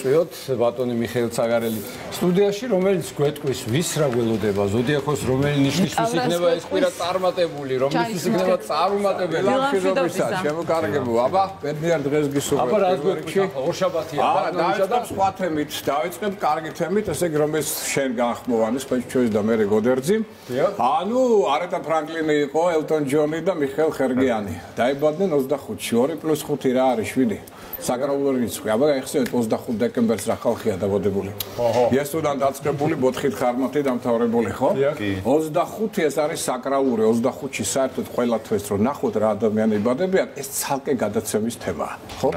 მოვიწვიოთ ბატონი მიხეილ ცაგარელი სტუდიაში, რომელიც გვეტყვის ვის რა გველოდება ზოდიაქოს რომელი ნიშნისთვის იქნება ეს კვირა წარმატებული, რომლისთვის იქნება წარუმატებელი. ველამშვიდობისა, შემოკარგებო. აბა, ბედნიერ დღეს გისურვებთ. აბა, რა გვერდში? ორშაბათია. დავიწყებ სხვა თემით, დავიწყებ კარგი თემით, ესე იგი რომელიც შენ განხმოვანის პეჩჩოის და მე რეგოდერძი. ანუ არეტა ფრანკლინი იყო, ელტონ ჯონი და მიხეილ ხერგიანი. დაიბადნენ 25-ში, 2+5 რა არის 7. საკრაულო რიცხვი. აბა ეხსენეთ 25 დეკემბერს რა ხალხია დაბადებული. იესოდან დაწყებული 4-ით ხარმათი დამთავრებული, ხო? 25 ეს არის საკრაულური, 25-ში საერთოდ ყველა თვეს რო ნახოთ რა ადამიანები ბადებიან, ეს ცალკე გადაცემის თემაა, ხო?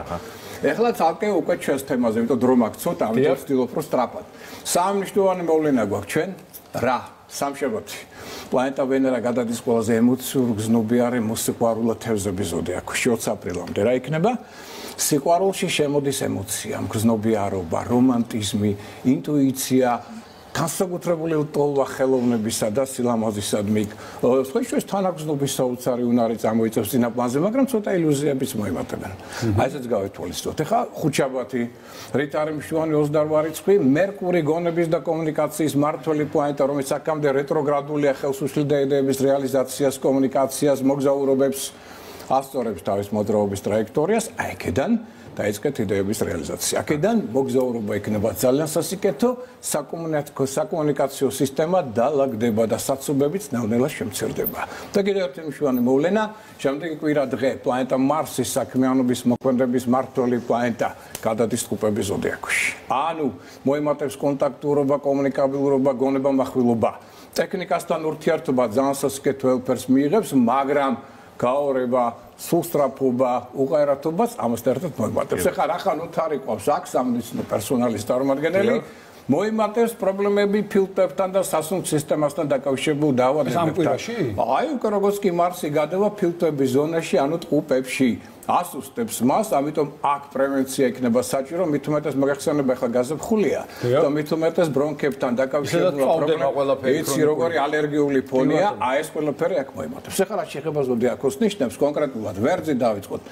ეხლა ცალკე უკვე ჩვენს თემაზე, იმიტომ დრო მაქვს ცოტა, ამიტომ ვცდილობ რომ სწრაფად. სამნიშნულოვანი მოვლენა გვაქვს ჩვენ, რა? სამშაბათი. პლანეტა ვენერა გადადის ყველაზე ემოციურ გზნობიარე მოსიყვარულო თევზების ზოდიაქოში 20 აპრილამდე. რა იქნება? სიყვარულში შემოდის ემოცია, მგზნობიარობა, რომანტიზმი, ინტუიცია, განსაკუთრებული ლტოლვა ხელოვნებისა და სილამაზისადმი. სხვაის თანაგზნობის საოცარი უნარი წამოიწევს წინაპლანზე, მაგრამ ცოტა ილუზიებიც მოიმატებენ. აი ესეც გავეთვალისწინოთ. ეხლა ხუთშაბათი, რით არის მშვენი 28 რიცხვი, მერკური გონების და კომუნიკაციის მმართველი პლანეტა, რომელიც აქამდე რეტროგრადულია ხელს უშლიდა იდეების რეალიზაციას, კომუნიკაციას, მოგზაურობებს, ასწორებს თავის მოძრაობის ტრაექტორიას, აი აქედან დაიწყეთ იდეების რეალიზაცია. აქედან მოგზაურობა იქნება ძალიან სასიკეთო, საკომუნიკაციო სისტემა დალაგდება და საცობებიც ნელ-ნელა შემცირდება. და კიდევ ერთი მნიშვნელოვანი მოვლენა, შემდეგი კვირა დღე პლანეტა მარსის საქმიანობის მოქმედების მმართველი პლანეტა გადადის ტყუპების ზოდიაქოში. ანუ მოემატებს კონტაქტურობა, კომუნიკაბილურობა, გონება-מחვილობა. ტექნიკასთან ურთიერთობა ძალიან სასიკეთო ელფერს მიიღებს, მაგრამ გაორება, სულსწრაფობა, უყარათობაც ამასთან ერთად მოიმატებს. ეხლა რა ხანუთარი ყავს აქ სამედიცინო პერსონალის წარმომადგენელი მოიმატებს პრობლემები ფილტრებთან და სასუნց სისტემასთან დაკავშირებულ დაავადებებთან. აი უკვე როგორც კი მარსი გადავა ფილტრების ზონაში, ანუ ტყუპებში. ასუსტებს მას, ამიტომ აქ პრევენცია იქნება საჭირო, მით უმეტეს მოგეხსენება ახლა გაზაფხულია და მით უმეტეს ბრონქებთან დაკავშირებული პრობლემა. იცი როგორი ალერგიული ფონია, აი ეს ყველაფერი აქ მოიმატებს. ეხლა რა შეხება ზოდიაქოს ნიშნებს კონკრეტულად ვერძი დავიწყოთ.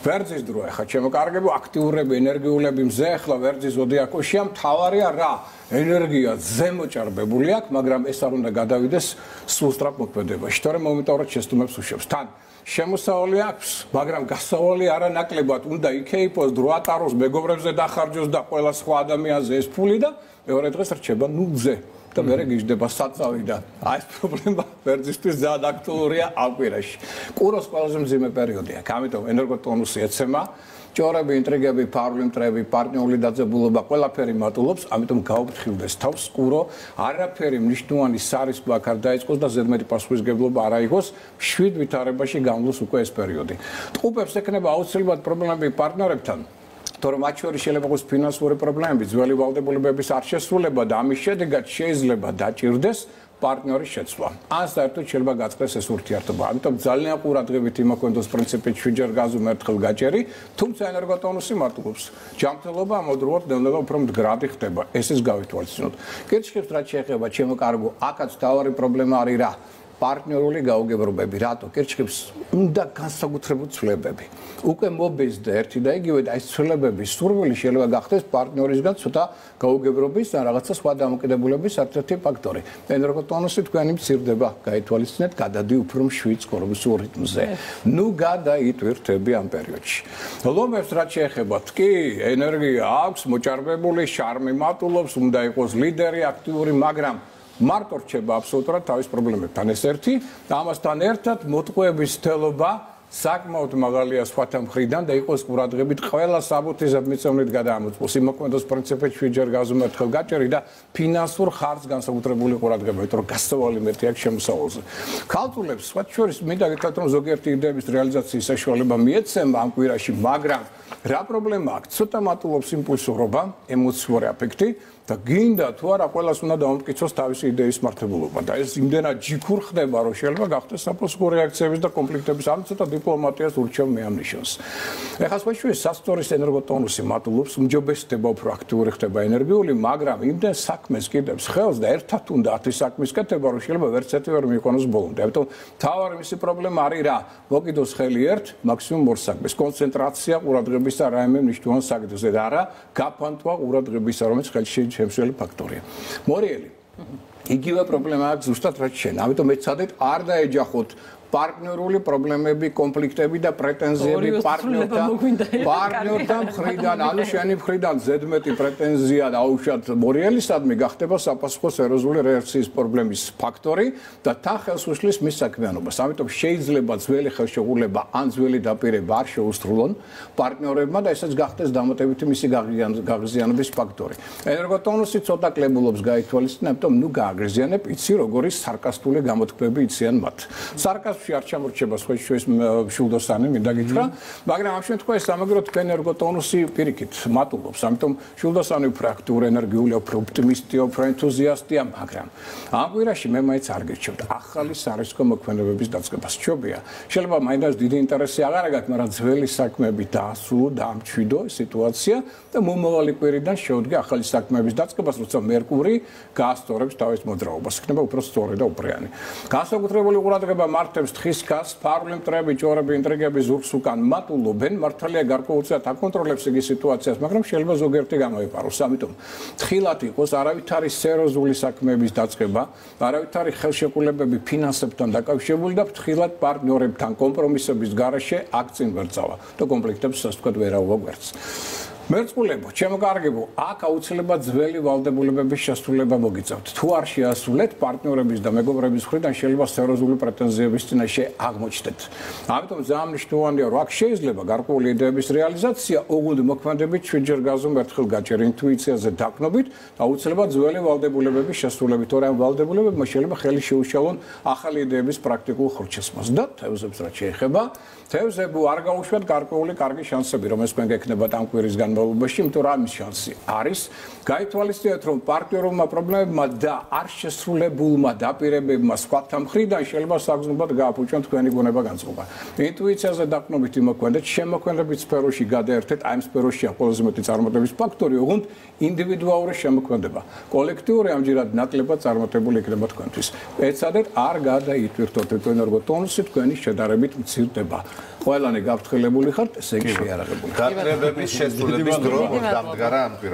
ვერძის დრო ახლა ჩემოკარგებო აქტიურები, ენერგიულები მზე ახლა ვერძის ზოდიაქოშია, მთავარია რა? ენერგია ზემოჭარბებული აქვს, მაგრამ ეს არ უნდა გადავიდეს სულსწრაფ მოქმედებაში. თორემ მომენტურად შეცდომებს უშვებს. თან შემოსავალი აქვს, მაგრამ გასავალი არანაკლებად უნდა იქეიფოს, დრო ატაროს, მეგობრებზე დახარჯოს და ყველა სხვა ადამიანზე ეს ფული და მეორე დღეს რჩება ნულზე. და მერე გიждდება საწავი და აი ეს პრობლემა ვერძისთვის ძალიან აქტუალურია ამ კვირაში. ყუროს ყველაზე მძიმე პერიოდი აქვს, ამიტომ ენერგოტონუსი ეცემა, ჭორები, ინტრიგები, ფარული მტრები, პარტნიორული დაძაბულობა, ყველაფერი მატულობს, ამიტომ გაუფრთხილდეს თავს ყურო, არაფერი მნიშვნელოვანი სარისკო აქ არ დაიწყოს და ზედმეტი პასუხისმგებლობა არ აიღოს, 7 ვითარებაში გამლოს უკვე ეს პერიოდი. ტყუპებს ექნება აუცილებლად პრობლემები პარტნიორებთან. თორემ მათ შორის შეიძლება იყოს ფინანსური პრობლემები, ძველი ვალდებულებების არ შესრულება და ამის შედეგად შეიძლება დაჭირდეს პარტნიორის შეცვლა. ან საერთოდ შეიძლება გაწყდეს ეს ურთიერთობა. ამიტომ ძალიან ყურადღებით იმოქმედოს პრინციპით 7-ჯერ გაზუმ ერთხელ გაჭერი, თუმცა ენერგოტონუსი მარტივობს. ჯანმრთელობა ამავდროულად ნელ-ნელა უფრო მდგრადი ხდება. ესეც გავითვალისწინოთ. კითხებს რაც შეეხება ჩემო კარგო, აქაც თავარი პრობლემა არის რა? პარტნიორული გაუგებრობები, რატო? კერჩხებს უნდა განსაკუთრებული ცვლილებები. უკვე მობეზდა ერთი და იგივე და ეს ცვლილებები სურვილი შეიძლება გახდეს პარტნიორისგან ცოტა გაუგებრობის და რაღაცა სხვა დამოკიდებულების ერთ-ერთი ფაქტორი. ენერგოტონუსი თქვენი მცირდება, გაითვალისწინეთ, გადადი უფრო მშვიდ ცხოვრებისულ რიტმზე. ნუ გადაიტვირთები ამ პერიოდში. ლომებს რაც შეეხებათ, კი, ენერგია აქვს, მოჭარბებული, შარმი მატულობს, უნდა იყოს ლიდერი, აქტიური, მაგრამ მარტო რჩება აბსოლუტურად თავის პრობლემებთან. ეს ერთი და ამასთან ერთად მოტყუების თელობა საკმაოდ მაღალია სხვათა მხრიდან და იყოს ყურადღებით ყველა საბუთიზებ მიწევნით გადაამოწმოს. იმოქმედოს პრინციპით 7-ჯერ გაზუმ ერთხელ გაჭერი და ფინანსურ ხარჯს განსაკუთრებული ყურადღება, იმიტომ რომ გასავალი მეტი აქვს შემოსავალზე. ქალწულებს სხვათა შორის მინდა გითხრათ, რომ ზოგიერთი იდეების რეალიზაციის საშუალება მიეცემა ამ კვირაში, მაგრამ რა პრობლემა აქვს? ცოტა მატულობს იმპულსურობა, ემოციური აფექტი და გინდა თუ არა ყველას უნდა დაუმტკიცოს თავისი იდეის მართებულობა და ეს იმდენად ჯიქურ ხდება, რომ შეიძლება გახდეს საპასუხო რეაქციების და კონფლიქტების ამ ცოტა დიპლომატიას ურჩევ მე ამ ნიშანს. ეხლა სპეციალურად სასწორის ენერგოტონუსი მატულობს, უმჯობესდება უფრო აქტიური ხდება ენერგიული, მაგრამ იმდენ საქმეს კიდევს ხელს და ერთად უნდა 10 საქმის კეთება, რომ შეიძლება ვერც ერთი ვერ მიიქონოს ბოლომდე. ამიტომ თავარი მისი პრობლემა არის რა? მოკიდოს ხელი ერთ, მაქსიმუმ ორ საქმეს. კონცენტრაცია ყურადღების და რაიმე მნიშვნელოვან საკითხზე და არა გაფანტვა ყურადღებისა, რომელიც ხელში შემცველი ფაქტორია. მორიელი. იგივე პრობლემა აქვს ზუსტად რაც შენ. ამიტომ მეცადეთ არ დაეჯახოთ პარტნიორული პრობლემები, კონფლიქტები და პრეტენზიები პარტნიორთან მხრიდან, ანუ შენი მხრიდან ზედმეტი პრეტენზია დაუშვათ მორიელისადმი გახდება საფასუხო სერიოზული რეაქციის პრობლემის ფაქტორი და თან ხელს უშლის მის საქმიანობას. ამიტომ შეიძლება ძველი ხელშეუხლება ან ძველი დაპირება არ შეუსრულონ პარტნიორებმა და ესაც გახდეს დამატებითი მისი გაღიზიანების ფაქტორი. ენერგოტონუსი ცოტა კლებულობს გაითვალისწინე, ამიტომ ნუ გააგრძიანებ, იცი როგორი სარკასტული გამოთქმები იციან მათ. არ ჩამორჩება სხვაის შულდოსანი მინდა გითხრა, მაგრამ ამ შემთხვევაში სამაგრო თქვენ ენერგოტონუსი პირიქით მატულობს, ამიტომ შულდოსანი უფრო აქტიური ენერგიული, უფრო ოპტიმისტია, უფრო ენთუზიასტია, მაგრამ ამ კვირაში მე მაინც არ გირჩევთ ახალი სარისკო მოქმედებების დაწყებას. სჯობია, შეიძლება მაინც დიდი ინტერესი აღარ აგაქვს, მაგრამ ძველი საქმეები დაასრულო, დაამშვიდო სიტუაცია და მომავალი კვირიდან შევდგე ახალი საქმეების დაწყებას, როცა მერკური გაასწორებს თავის მოძრაობას, იქნება უფრო სწორი და უპრიანი. განსაკუთრებული ყურადღება მართებს თხის ქას, ფარული მტრები, ჭორები, ინტრიგები ზურგს უკან მატულობენ, მართალია გარკვეულწილად აკონტროლებს იგი სიტუაციას, მაგრამ შეიძლება ზოგიერთი გამოიპაროს. ამიტომ თხილად იყოს არავითარი სერიოზული საქმეების დაწყება, არავითარი ხელშეკრულებები ფინანსებთან დაკავშირებული და თხილად პარტნიორებთან კომპრომისების გარეშე აქ წინ ვერ წავა და კონფლიქტებს ასე ვთქვათ ვერაუვა გვერდს. მერწყულებო, ჩემო კარგებო, აქ აუცილებლად ძველი ვალდებულებების შესრულება მოგიწევთ. თუ არ შეასრულეთ, პარტნიორების და მეგობრების მხრიდან შეიძლება სერიოზული პრეტენზიების წინაშე აღმოჩნდეთ. ამიტომ ძალიან მნიშვნელოვანია, რომ აქ შეიძლება გარკვეული იდეების რეალიზაცია, ოღონდ მოქმედებით ჩვენჯერ გაზომ ერთხელ გაჭერ ინტუიციაზე დაკნობით, აუცილებლად ძველი ვალდებულებების შესრულებით, თორე ამ ვალდებულებებმა შეიძლება ხელი შეუშალონ ახალი იდეების პრაქტიკულ ხორჩესმას და თევზებს რაც შეეხება, თევზებო არ გაუშვათ გარკვეული კარგი შანსები, რომელიც თქვენ გექნებათ ამ კვირის განმავლობაში, იმიტომ რომ ამის შანსი არის. გაითვალისწინეთ, რომ პარტნიორულმა პრობლემებმა და არ შესრულებულმა დაპირებებმა სხვათა მხრიდან შეიძლება საგრძნობლად გააფუჭონ თქვენი გონება განწყობა. ინტუიციაზე დაკნობით იმოქმედეთ, შემოქმედებით სფეროში გადაერთეთ, აი ამ სფეროშია ყველაზე მეტი წარმატების ფაქტორი, ოღონდ ინდივიდუალური შემოქმედება. კოლექტიური ამჯერად ნაკლებად წარმატებული იქნება თქვენთვის. ეცადეთ არ გადაიტვირთოთ ენერგოტონუსი თქვენი შედარებით მცირდება. ყველანი გაფრთხილებული ხართ, ესე იგი შეიარაღებული. გატრებების შესრულების დრო დამდგარა ამ